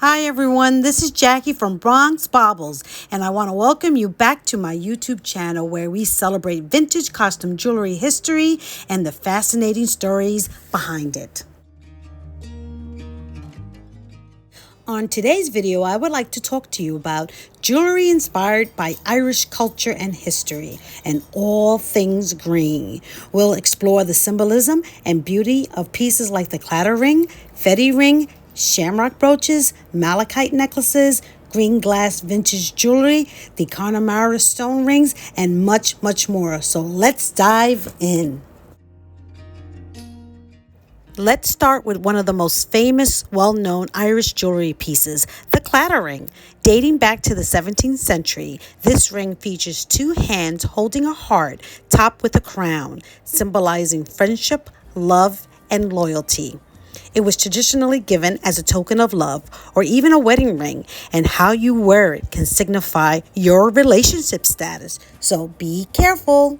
Hi everyone, this is Jackie from Bronx Baubles, and I want to welcome you back to my YouTube channel where we celebrate vintage costume jewelry history and the fascinating stories behind it. On today's video, I would like to talk to you about jewelry inspired by Irish culture and history, and all things green. We'll explore the symbolism and beauty of pieces like the clatter ring, fetty ring, shamrock brooches, malachite necklaces, green glass vintage jewelry, the Connemara stone rings, and much, much more. So let's dive in. Let's start with one of the most famous, well-known Irish jewelry pieces, the clatter ring. Dating back to the 17th century, this ring features two hands holding a heart topped with a crown, symbolizing friendship, love, and loyalty. It was traditionally given as a token of love or even a wedding ring, and how you wear it can signify your relationship status, so be careful.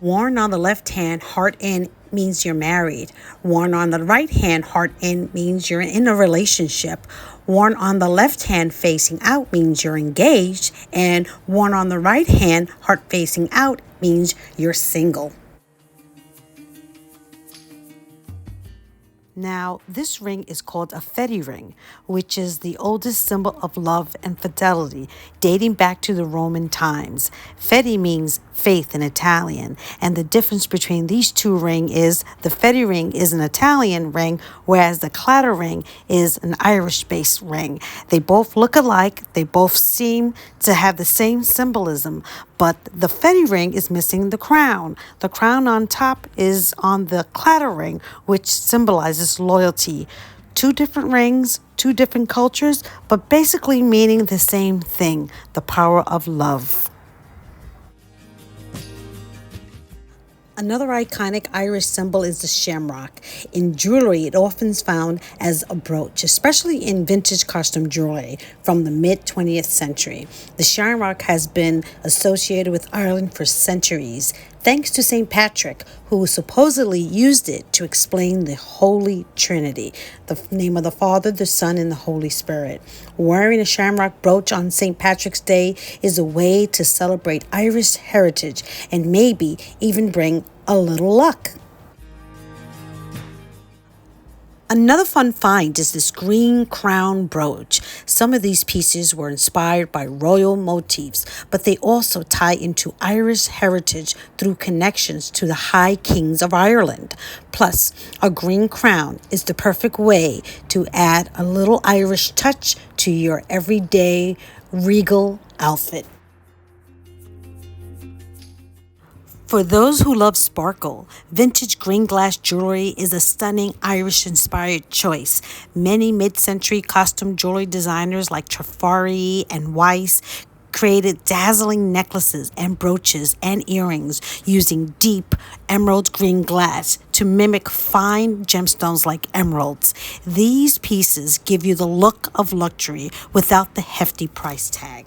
Worn on the left hand, heart in, means you're married. Worn on the right hand, heart in, means you're in a relationship. Worn on the left hand facing out means you're engaged, and worn on the right hand, heart facing out, means you're single. Now, this ring is called a fetty ring, which is the oldest symbol of love and fidelity, dating back to the Roman times. Fetty means faith in Italian, and the difference between these two rings is the fetty ring is an Italian ring, whereas the clatter ring is an Irish-based ring. They both look alike, they both seem to have the same symbolism, but the fetty ring is missing the crown. The crown on top is on the clatter ring, which symbolizes loyalty. Two different rings, two different cultures, but basically meaning the same thing, the power of love. Another iconic Irish symbol is the shamrock. In jewelry, it often is found as a brooch, especially in vintage costume jewelry from the mid-20th century. The shamrock has been associated with Ireland for centuries, thanks to St. Patrick, who supposedly used it to explain the Holy Trinity, the name of the Father, the Son, and the Holy Spirit. Wearing a shamrock brooch on St. Patrick's Day is a way to celebrate Irish heritage and maybe even bring a little luck. Another fun find is this green crown brooch. Some of these pieces were inspired by royal motifs, but they also tie into Irish heritage through connections to the High Kings of Ireland. Plus, a green crown is the perfect way to add a little Irish touch to your everyday regal outfit. For those who love sparkle, vintage green glass jewelry is a stunning Irish-inspired choice. Many mid-century costume jewelry designers like Trifari and Weiss created dazzling necklaces and brooches and earrings using deep emerald green glass to mimic fine gemstones like emeralds. These pieces give you the look of luxury without the hefty price tag.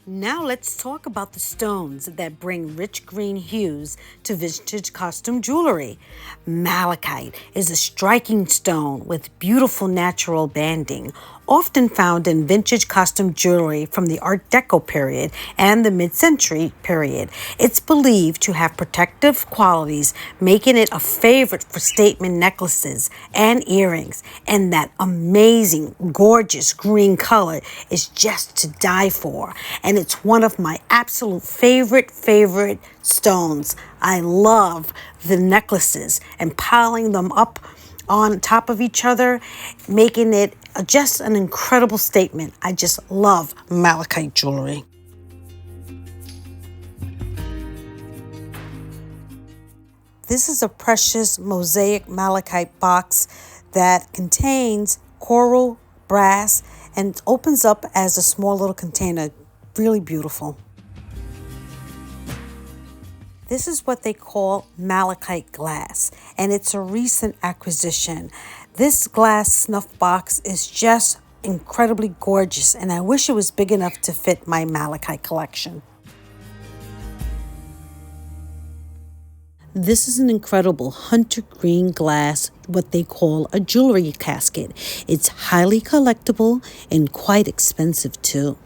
Now let's talk about the stones that bring rich green hues to vintage costume jewelry. Malachite is a striking stone with beautiful natural banding, often found in vintage costume jewelry from the Art Deco period and the mid-century period. It's believed to have protective qualities, making it a favorite for statement necklaces and earrings. And that amazing, gorgeous green color is just to die for. And it's one of my absolute favorite stones. I love the necklaces and piling them up on top of each other, making it just an incredible statement. I just love malachite jewelry. This is a precious mosaic malachite box that contains coral, brass, and opens up as a small little container. Really beautiful. This is what they call malachite glass, and it's a recent acquisition. This glass snuff box is just incredibly gorgeous, and I wish it was big enough to fit my malachite collection. This is an incredible hunter green glass, what they call a jewelry casket. It's highly collectible and quite expensive too.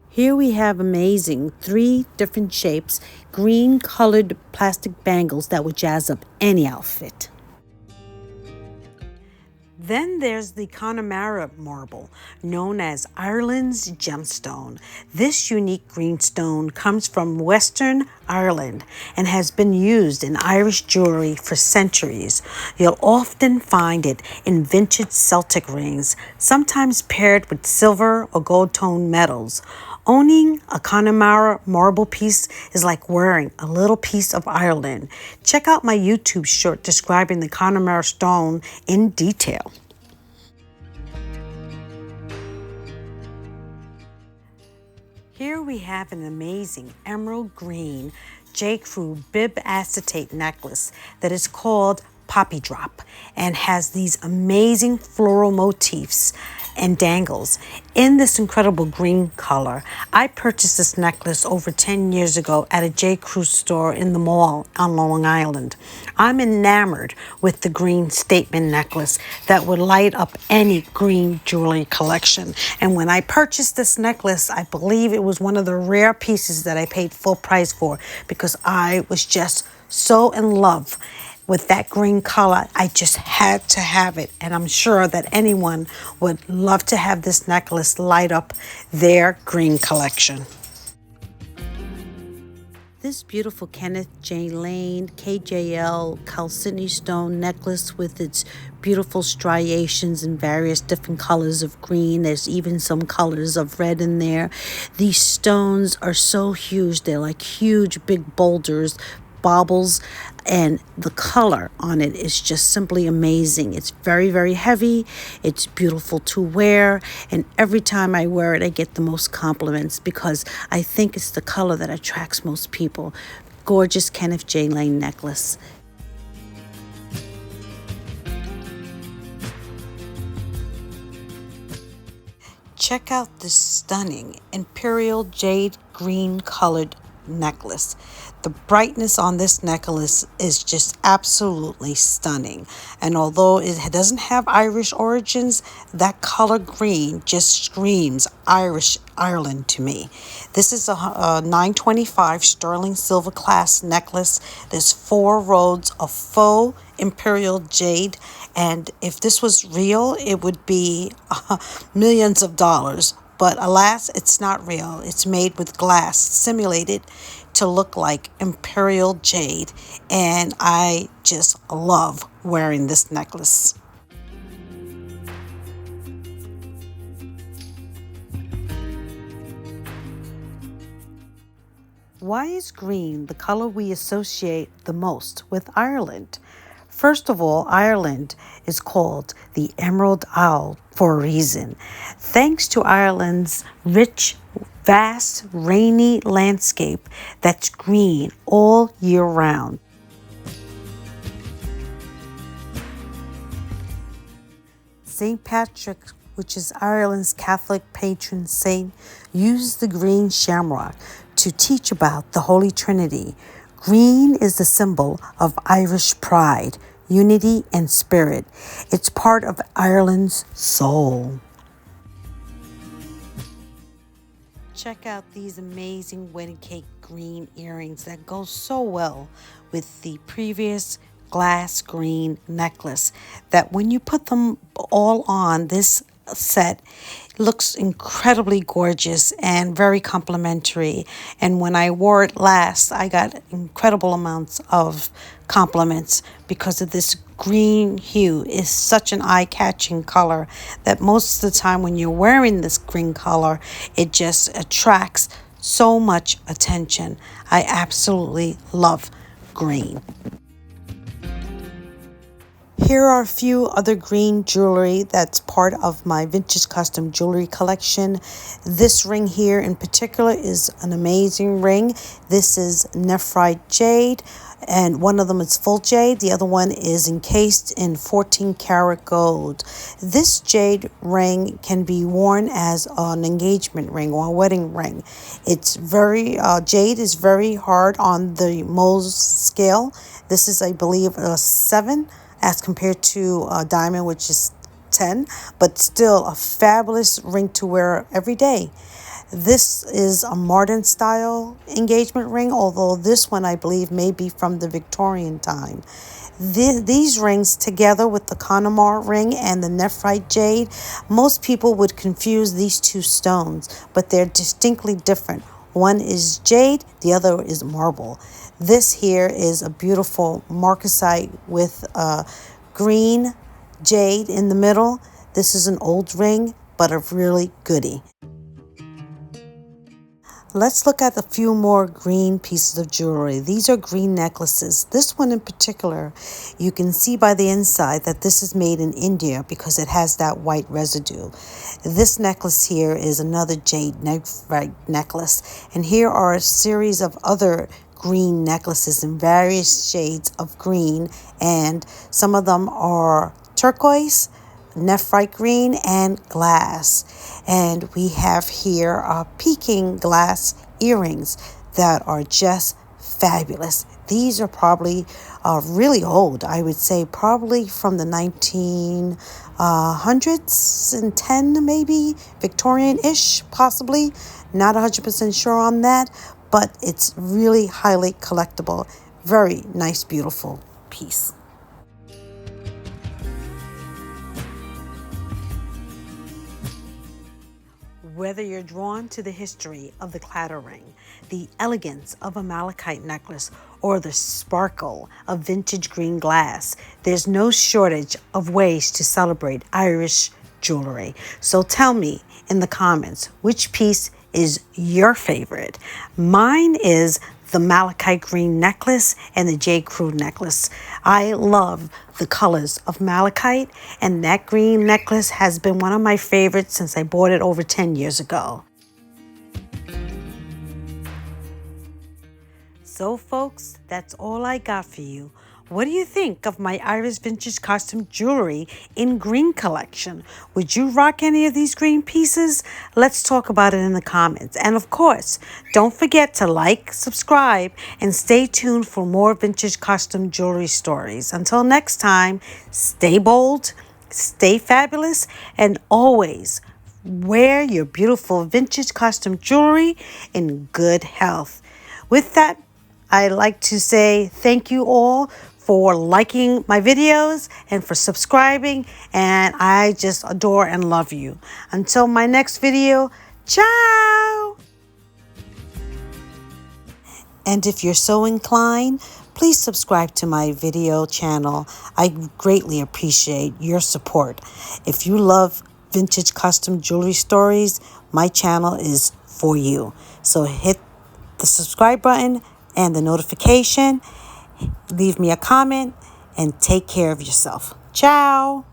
Here we have amazing 3 different shapes, green colored plastic bangles that would jazz up any outfit. Then there's the Connemara marble, known as Ireland's gemstone. This unique green stone comes from Western Ireland and has been used in Irish jewelry for centuries. You'll often find it in vintage Celtic rings, sometimes paired with silver or gold-toned metals. Owning a Connemara marble piece is like wearing a little piece of Ireland. Check out my YouTube short describing the Connemara stone in detail. Here we have an amazing emerald green J. Crew bib acetate necklace that is called Poppy Drop and has these amazing floral motifs and dangles in this incredible green color. I purchased this necklace over 10 years ago at a J. Crew store in the mall on Long Island. I'm enamored with the green statement necklace that would light up any green jewelry collection. And when I purchased this necklace, I believe it was one of the rare pieces that I paid full price for because I was just so in love with that green color. I just had to have it, and I'm sure that anyone would love to have this necklace light up their green collection. This beautiful Kenneth J. Lane KJL Chalcedony stone necklace with its beautiful striations in various different colors of green. There's even some colors of red in there. These stones are so huge. They're like huge big boulders, baubles, and the color on it is just simply amazing. It's very, very heavy. It's beautiful to wear, and every time I wear it, I get the most compliments because I think it's the color that attracts most people. Gorgeous Kenneth J. Lane necklace. Check out this stunning imperial jade green colored necklace. The brightness on this necklace is just absolutely stunning. And although it doesn't have Irish origins, that color green just screams Ireland to me. This is a 925 sterling silver class necklace. There's 4 rows of faux imperial jade. And if this was real, it would be millions of dollars. But alas, it's not real. It's made with glass, simulated to look like imperial jade, and I just love wearing this necklace. Why is green the color we associate the most with Ireland? First of all, Ireland is called the Emerald Isle for a reason. Thanks to Ireland's rich, vast, rainy landscape that's green all year round. St. Patrick, which is Ireland's Catholic patron saint, used the green shamrock to teach about the Holy Trinity. Green is the symbol of Irish pride, unity, and spirit. It's part of Ireland's soul. Check out these amazing wedding cake green earrings that go so well with the previous glass green necklace, that when you put them all on, this set looks incredibly gorgeous and very complimentary. And when I wore it last, I got incredible amounts of compliments because of this green hue. Is such an eye-catching color that most of the time when you're wearing this green color, it just attracts so much attention. I absolutely love green. Here are a few other green jewelry that's part of my vintage custom jewelry collection. This ring here in particular is an amazing ring. This is nephrite jade, and one of them is full jade. The other one is encased in 14 karat gold. This jade ring can be worn as an engagement ring or a wedding ring. It's very, jade is very hard on the Mohs scale. This is, I believe, a 7 as compared to a diamond, which is 10, but still a fabulous ring to wear every day. This is a modern style engagement ring, although this one I believe may be from the Victorian time. These rings, together with the Connemara ring and the nephrite jade, most people would confuse these two stones, but they're distinctly different. One is jade, the other is marble. This here is a beautiful marcasite with green jade in the middle. This is an old ring, but a really goodie. Let's look at a few more green pieces of jewelry. These are green necklaces. This one in particular, you can see by the inside that this is made in India because it has that white residue. This necklace here is another jade nephrite necklace. And here are a series of other green necklaces in various shades of green. And some of them are turquoise, nephrite green, and glass. And we have here peking glass earrings that are just fabulous. These are probably really old. I would say probably from the 1910, maybe Victorian-ish, possibly. Not 100% sure on that, but it's really highly collectible. Very nice, beautiful piece. Whether you're drawn to the history of the clatter ring, the elegance of a malachite necklace, or the sparkle of vintage green glass, there's no shortage of ways to celebrate Irish jewelry. So tell me in the comments, which piece is your favorite? Mine is the malachite green necklace and the jade crew necklace. I love the colors of malachite, and that green necklace has been one of my favorites since I bought it over 10 years ago. So folks, that's all I got for you. What do you think of my Irish vintage costume jewelry in green collection? Would you rock any of these green pieces? Let's talk about it in the comments. And of course, don't forget to like, subscribe, and stay tuned for more vintage costume jewelry stories. Until next time, stay bold, stay fabulous, and always wear your beautiful vintage costume jewelry in good health. With that, I'd like to say thank you all for liking my videos and for subscribing, and I just adore and love you. Until my next video, ciao! And if you're so inclined, please subscribe to my video channel. I greatly appreciate your support. If you love vintage custom jewelry stories, my channel is for you. So hit the subscribe button and the notification. Leave me a comment and take care of yourself. Ciao.